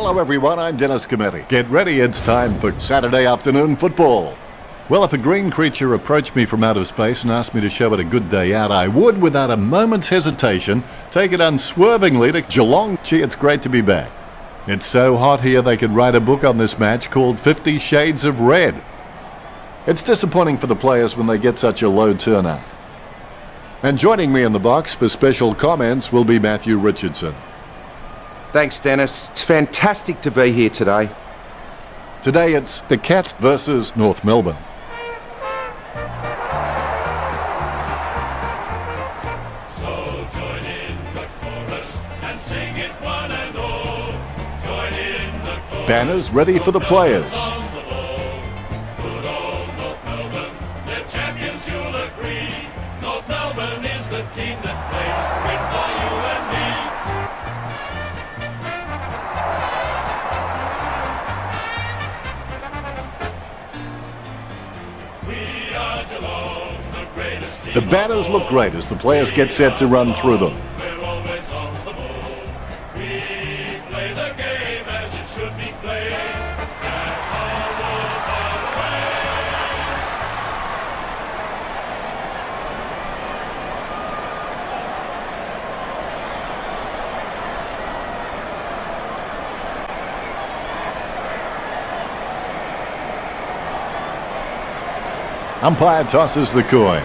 Hello everyone, I'm Dennis Cometti. Get ready, it's time for Saturday afternoon football. Well, if a green creature approached me from outer space and asked me to show it a good day out, I would, without a moment's hesitation, take it unswervingly to Geelong. Gee, it's great to be back. It's so hot here they could write a book on this match called 50 Shades of Red. It's disappointing for the players when they get such a low turnout. And joining me in the box for special comments will be Matthew Richardson. Thanks, Dennis. It's fantastic to be here today. Today it's the Cats versus North Melbourne. So join in the chorus and sing it one and all. Join in the chorus. Banners ready for the players. On the ball. Good old North Melbourne, they're champions, you'll agree. North Melbourne is the team that plays to win for you and me. We are Geelong, the greatest team. The banners look great as the players get set to run through them. We're always on the ball. We play the game as it should be played. And all will find a way. Umpire tosses the coin.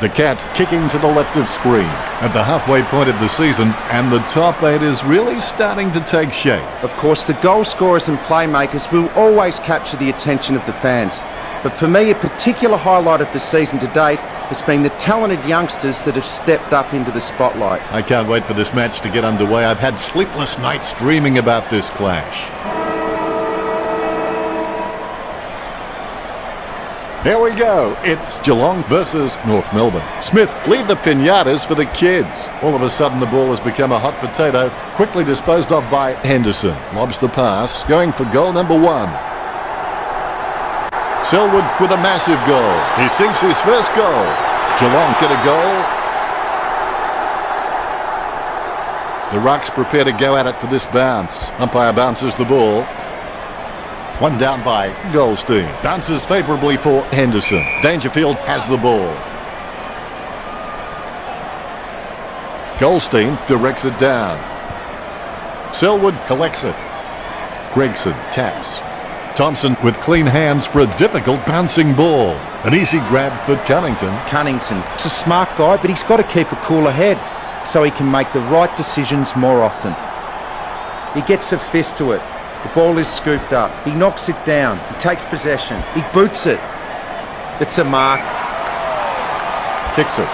The Cats kicking to the left of screen at the halfway point of the season, and the top eight is really starting to take shape. Of course, the goal scorers and playmakers will always capture the attention of the fans. But for me, a particular highlight of the season to date has been the talented youngsters that have stepped up into the spotlight. I can't wait for this match to get underway. I've had sleepless nights dreaming about this clash. Here we go. It's Geelong versus North Melbourne. Smith, leave the pinatas for the kids. All of a sudden the ball has become a hot potato, quickly disposed of by Henderson. Lobs the pass, going for goal number 1. Selwood with a massive goal. He sinks his first goal. Geelong get a goal. The Rucks prepare to go at it for this bounce. Umpire bounces the ball. One down by Goldstein. Bounces favourably for Henderson. Dangerfield has the ball. Goldstein directs it down. Selwood collects it. Gregson taps. Thompson with clean hands for a difficult bouncing ball. An easy grab for Cunnington. Cunnington's a smart guy, but he's got to keep a cooler head so he can make the right decisions more often. He gets a fist to it. The ball is scooped up. He knocks it down. He takes possession. He boots it. It's a mark. Kicks it.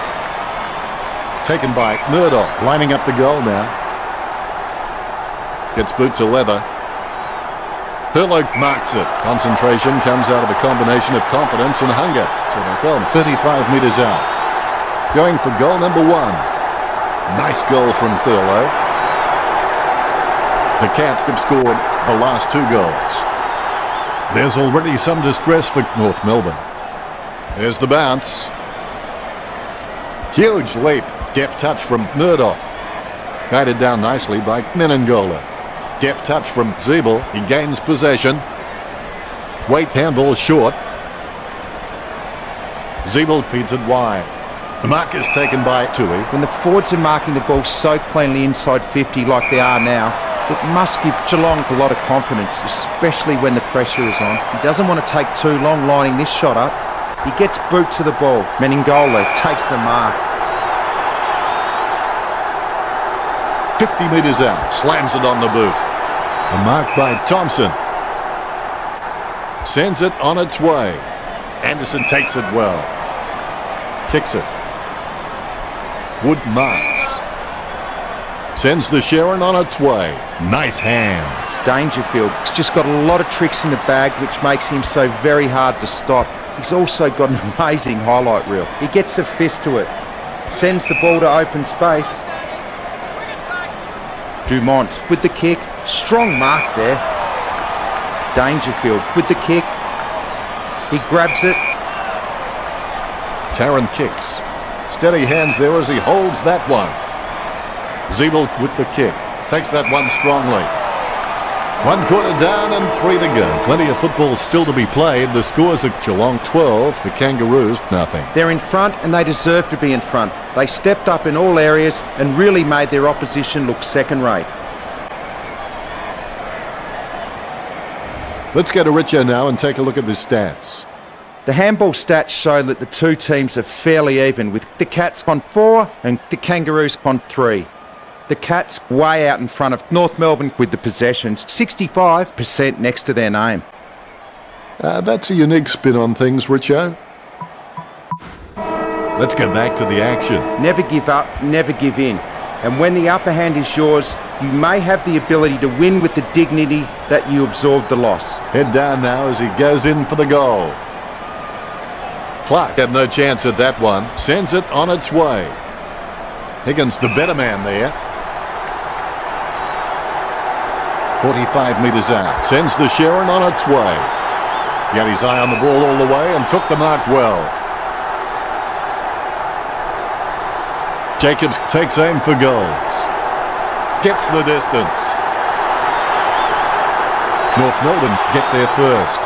Taken by Murdoch. Lining up the goal now. Gets boot to leather. Thurlow marks it. Concentration comes out of a combination of confidence and hunger. So they tell him 35 metres out. Going for goal number 1. Nice goal from Thurlow. The Cats have scored the last 2 goals. There's already some distress for North Melbourne. There's the bounce. Huge leap. Deft touch from Murdoch. Guided down nicely by Menengola. Deft touch from Zeeble. He gains possession. Weight handball short. Zeeble feeds it wide. The mark is taken by Tui. When the forwards are marking the ball so cleanly inside 50 like they are now, it must give Geelong a lot of confidence, especially when the pressure is on. He doesn't want to take too long lining this shot up. He gets boot to the ball. Menengola takes the mark. 50 metres out. Slams it on the boot. A mark by Thompson. Sends it on its way. Anderson takes it well. Kicks it. Wood marks. Sends the Sharon on its way. Nice hands. Dangerfield's just got a lot of tricks in the bag, which makes him so very hard to stop. He's also got an amazing highlight reel. He gets a fist to it. Sends the ball to open space. Dumont with the kick. Strong mark there. Dangerfield with the kick. He grabs it. Tarrant kicks. Steady hands there as he holds that one. Zeeble with the kick. Takes that one strongly. 1 quarter down and 3 to go. Plenty of football still to be played. The scores are Geelong 12, the Kangaroos nothing. They're in front and they deserve to be in front. They stepped up in all areas and really made their opposition look second-rate. Let's go to Richo now and take a look at the stats. The handball stats show that the two teams are fairly even, with the Cats on 4 and the Kangaroos on 3. The Cats way out in front of North Melbourne with the possessions, 65% next to their name. That's a unique spin on things, Richo. Let's go back to the action. Never give up, never give in. And when the upper hand is yours, you may have the ability to win with the dignity that you absorbed the loss. Head down now as he goes in for the goal. Clark had no chance at that one. Sends it on its way. Higgins, the better man there. 45 metres out. Sends the Sharon on its way. He had his eye on the ball all the way and took the mark well. Jacobs takes aim for goals. Gets the distance. North Melbourne get there first.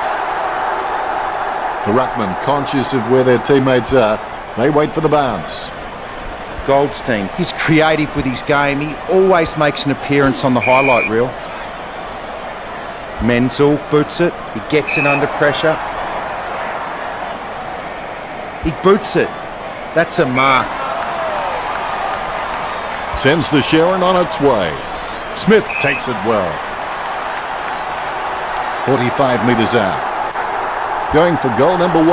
The ruckman, conscious of where their teammates are, they wait for the bounce. Goldstein, he's creative with his game. He always makes an appearance on the highlight reel. Menzel boots it. He gets it under pressure. He boots it. That's a mark. Sends the Sharon on its way. Smith takes it well. 45 metres out. Going for goal number 1.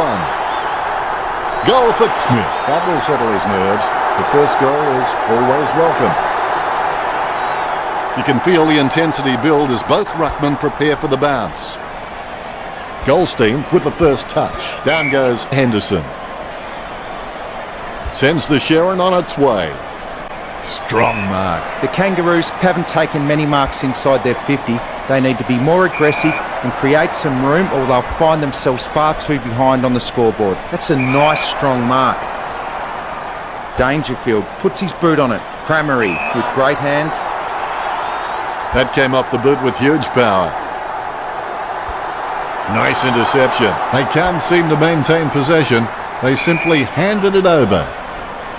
Goal for Smith. That will settle his nerves. The first goal is always welcome. You can feel the intensity build as both ruckmen prepare for the bounce. Goldstein with the first touch. Down goes Henderson. Sends the Sharon on its way. Strong mark. The Kangaroos haven't taken many marks inside their 50. They need to be more aggressive and create some room, or they'll find themselves far too behind on the scoreboard. That's a nice strong mark. Dangerfield puts his boot on it. Cramery with great hands. That came off the boot with huge power. Nice interception. They can't seem to maintain possession. They simply handed it over.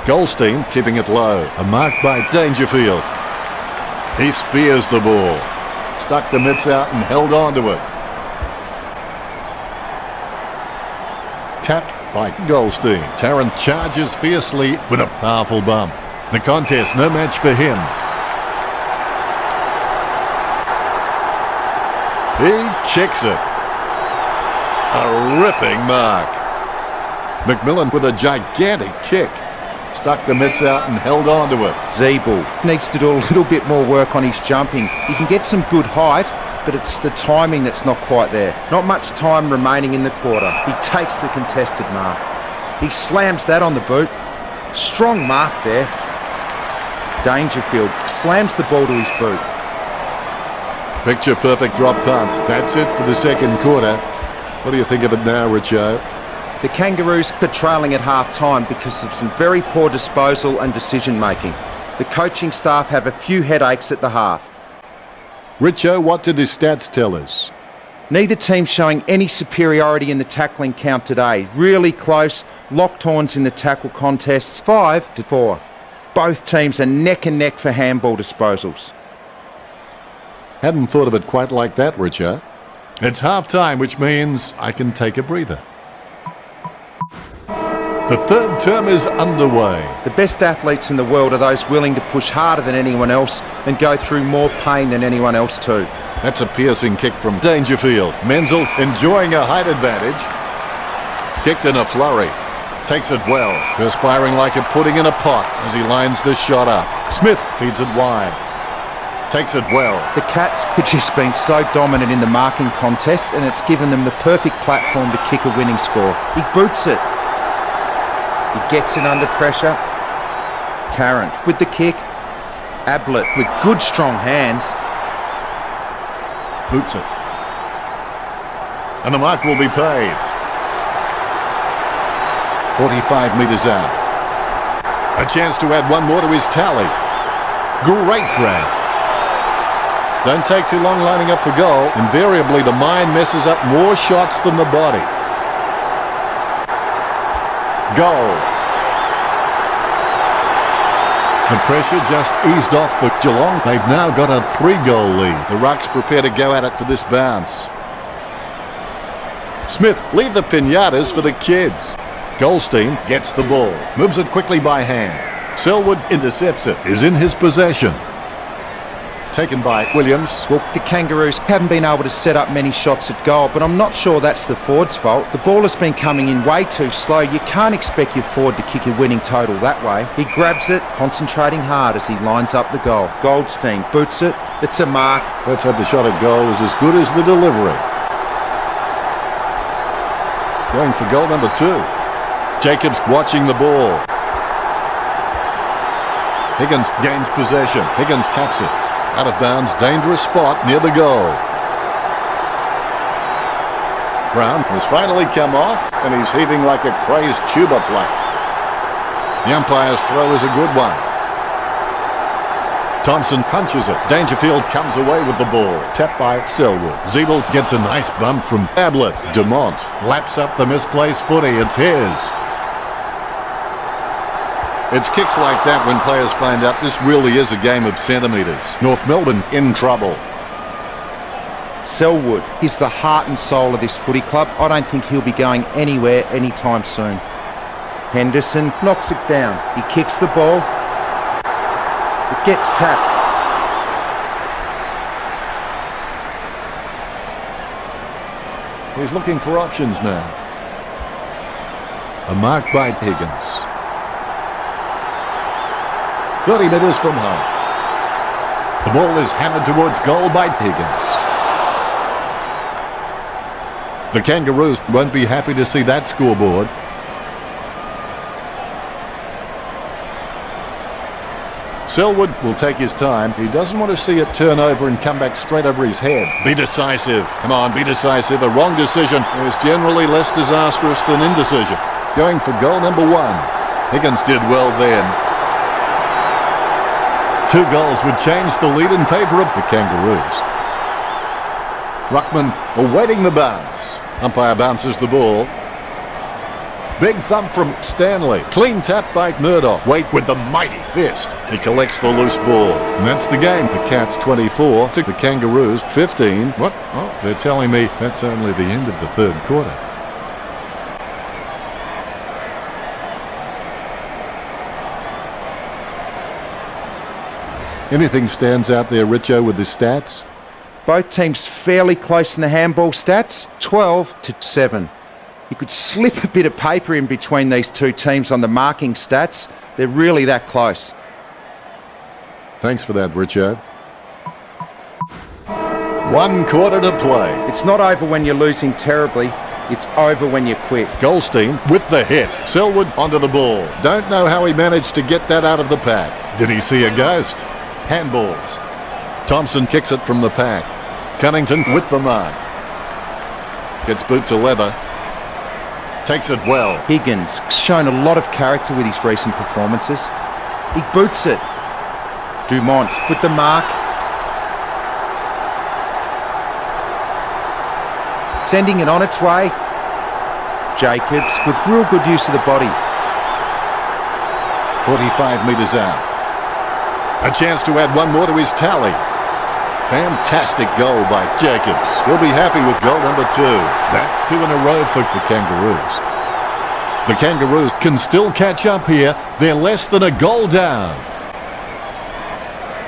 Goldstein keeping it low. A mark by Dangerfield. He spears the ball. Stuck the mitts out and held on to it. Tapped by Goldstein. Tarrant charges fiercely with a powerful bump. The contest, no match for him. He kicks it. A ripping mark. McMillan with a gigantic kick. Stuck the mitts out and held on to it. Zeeble needs to do a little bit more work on his jumping. He can get some good height, but it's the timing that's not quite there. Not much time remaining in the quarter. He takes the contested mark. He slams that on the boot. Strong mark there. Dangerfield slams the ball to his boot. Picture perfect drop punt. That's it for the second quarter. What do you think of it now, Richo? The Kangaroos are trailing at half-time because of some very poor disposal and decision-making. The coaching staff have a few headaches at the half. Richo, what did the stats tell us? Neither team showing any superiority in the tackling count today. Really close, locked horns in the tackle contests, 5-4. Both teams are neck and neck for handball disposals. Hadn't thought of it quite like that, Richo. It's half-time, which means I can take a breather. The third term is underway. The best athletes in the world are those willing to push harder than anyone else and go through more pain than anyone else too. That's a piercing kick from Dangerfield. Menzel enjoying a height advantage. Kicked in a flurry. Takes it well. Perspiring like a pudding in a pot as he lines the shot up. Smith feeds it wide. Takes it well. The Cats have just been so dominant in the marking contest, and it's given them the perfect platform to kick a winning score. He boots it. He gets it under pressure. Tarrant with the kick. Ablett with good strong hands. Boots it. And the mark will be paid. 45 metres out. A chance to add one more to his tally. Great grab. Don't take too long lining up for goal. Invariably, the mind messes up more shots than the body. Goal. The pressure just eased off for Geelong. They've now got a 3-goal lead. The Rucks prepare to go at it for this bounce. Smith, leave the pinatas for the kids. Goldstein gets the ball. Moves it quickly by hand. Selwood intercepts it. Is in his possession. Taken by Williams. Well, the Kangaroos haven't been able to set up many shots at goal, but I'm not sure that's the forward's fault. The ball has been coming in way too slow. You can't expect your forward to kick a winning total that way. He grabs it, concentrating hard as he lines up the goal. Goldstein boots it. It's a mark. Let's hope the shot at goal is as good as the delivery. Going for goal number 2. Jacobs watching the ball. Higgins gains possession. Higgins taps it. Out of bounds, dangerous spot near the goal. Brown has finally come off, and he's heaving like a crazed tuba player. The umpire's throw is a good one. Thompson punches it. Dangerfield comes away with the ball. Tapped by Selwood. Zeeble gets a nice bump from Ablett. Dumont laps up the misplaced footy. It's his. It's kicks like that when players find out this really is a game of centimetres. North Melbourne in trouble. Selwood is the heart and soul of this footy club. I don't think he'll be going anywhere anytime soon. Henderson knocks it down. He kicks the ball. It gets tapped. He's looking for options now. A mark by Higgins. 30 metres from home. The ball is hammered towards goal by Higgins. The Kangaroos won't be happy to see that scoreboard. Selwood will take his time. He doesn't want to see it turn over and come back straight over his head. Be decisive. Come on, be decisive. A wrong decision is generally less disastrous than indecision. Going for goal number 1. Higgins did well then. 2 goals would change the lead in favour of the Kangaroos. Ruckman awaiting the bounce. Umpire bounces the ball. Big thump from Stanley. Clean tap by Murdoch. Wait with the mighty fist. He collects the loose ball. And that's the game. The Cats 24 to the Kangaroos 15. What? Oh, they're telling me that's only the end of the 3rd quarter. Anything stands out there, Richo, with the stats? Both teams fairly close in the handball stats, 12-7. You could slip a bit of paper in between these two teams on the marking stats. They're really that close. Thanks for that, Richo. 1 quarter to play. It's not over when you're losing terribly. It's over when you quit. Goldstein with the hit. Selwood onto the ball. Don't know how he managed to get that out of the pack. Did he see a ghost? Handballs. Thompson kicks it from the pack. Cunnington with the mark. Gets boot to leather. Takes it well. Higgins shown a lot of character with his recent performances. He boots it. Dumont with the mark. Sending it on its way. Jacobs with real good use of the body. 45 metres out. A chance to add 1 more to his tally. Fantastic goal by Jacobs. He'll be happy with goal number 2. That's 2 in a row for the Kangaroos. The Kangaroos can still catch up here. They're less than a goal down.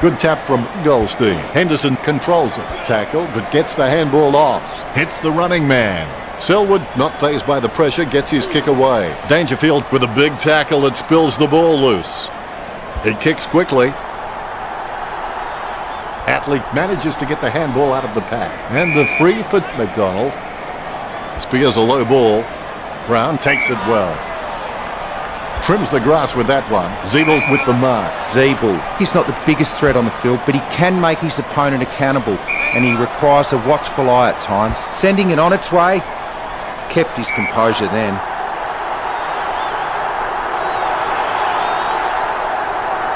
Good tap from Goldstein. Henderson controls it. Tackle, but gets the handball off. Hits the running man. Selwood, not fazed by the pressure, gets his kick away. Dangerfield with a big tackle that spills the ball loose. He kicks quickly. Atley manages to get the handball out of the pack. And the free for McDonald. Spears a low ball. Brown takes it well. Trims the grass with that one. Zeeble with the mark. Zeeble, he's not the biggest threat on the field, but he can make his opponent accountable, and he requires a watchful eye at times. Sending it on its way, kept his composure then.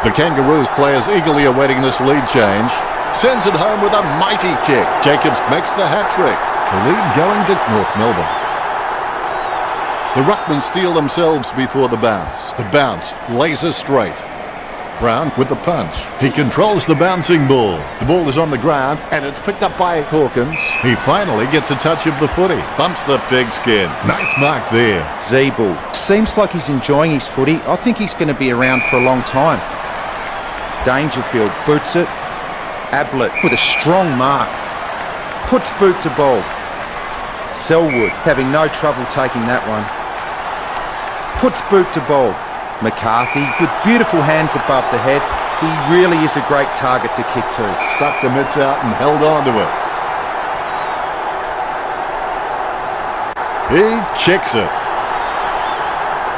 The Kangaroos players eagerly awaiting this lead change. Sends it home with a mighty kick. Jacobs makes the hat-trick. The lead going to North Melbourne. The Ruckmen steal themselves before the bounce. The bounce, laser straight. Brown with the punch. He controls the bouncing ball. The ball is on the ground and it's picked up by Hawkins. He finally gets a touch of the footy. Bumps the pigskin. Nice mark there. Zeeble. Seems like he's enjoying his footy. I think he's going to be around for a long time. Dangerfield boots it. Ablett with a strong mark. Puts boot to ball. Selwood having no trouble taking that one. Puts boot to ball. McCarthy with beautiful hands above the head. He really is a great target to kick to. Stuck the mitts out and held on to it. He kicks it.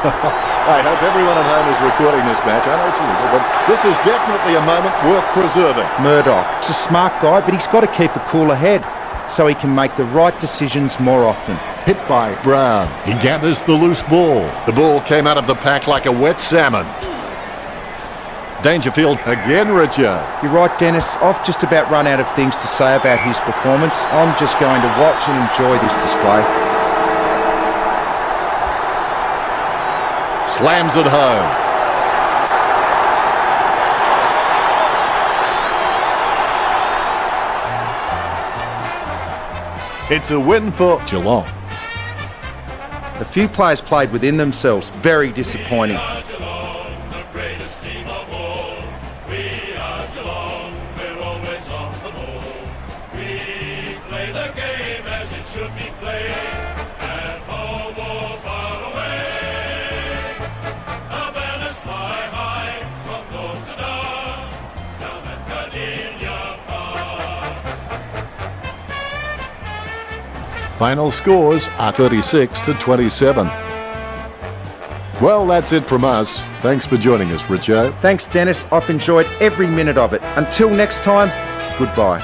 I hope everyone at home is recording this match. I know it's illegal, but this is definitely a moment worth preserving. Murdoch. He's a smart guy, but he's got to keep a cooler head so he can make the right decisions more often. Hit by Brown. He gathers the loose ball. The ball came out of the pack like a wet salmon. Dangerfield again, Richard. You're right, Dennis. I've just about run out of things to say about his performance. I'm just going to watch and enjoy this display. Slams it home. It's a win for Geelong. A few players played within themselves. Very disappointing. We are Geelong, the greatest team of all. We are Geelong, we're always on the ball. We play the game as it should be played, at home or far away. Our banners fly high from north to north, down at Cardinia Park. Final scores are 36-27. Well, that's it from us. Thanks for joining us, Richo. Thanks, Dennis. I've enjoyed every minute of it. Until next time, goodbye.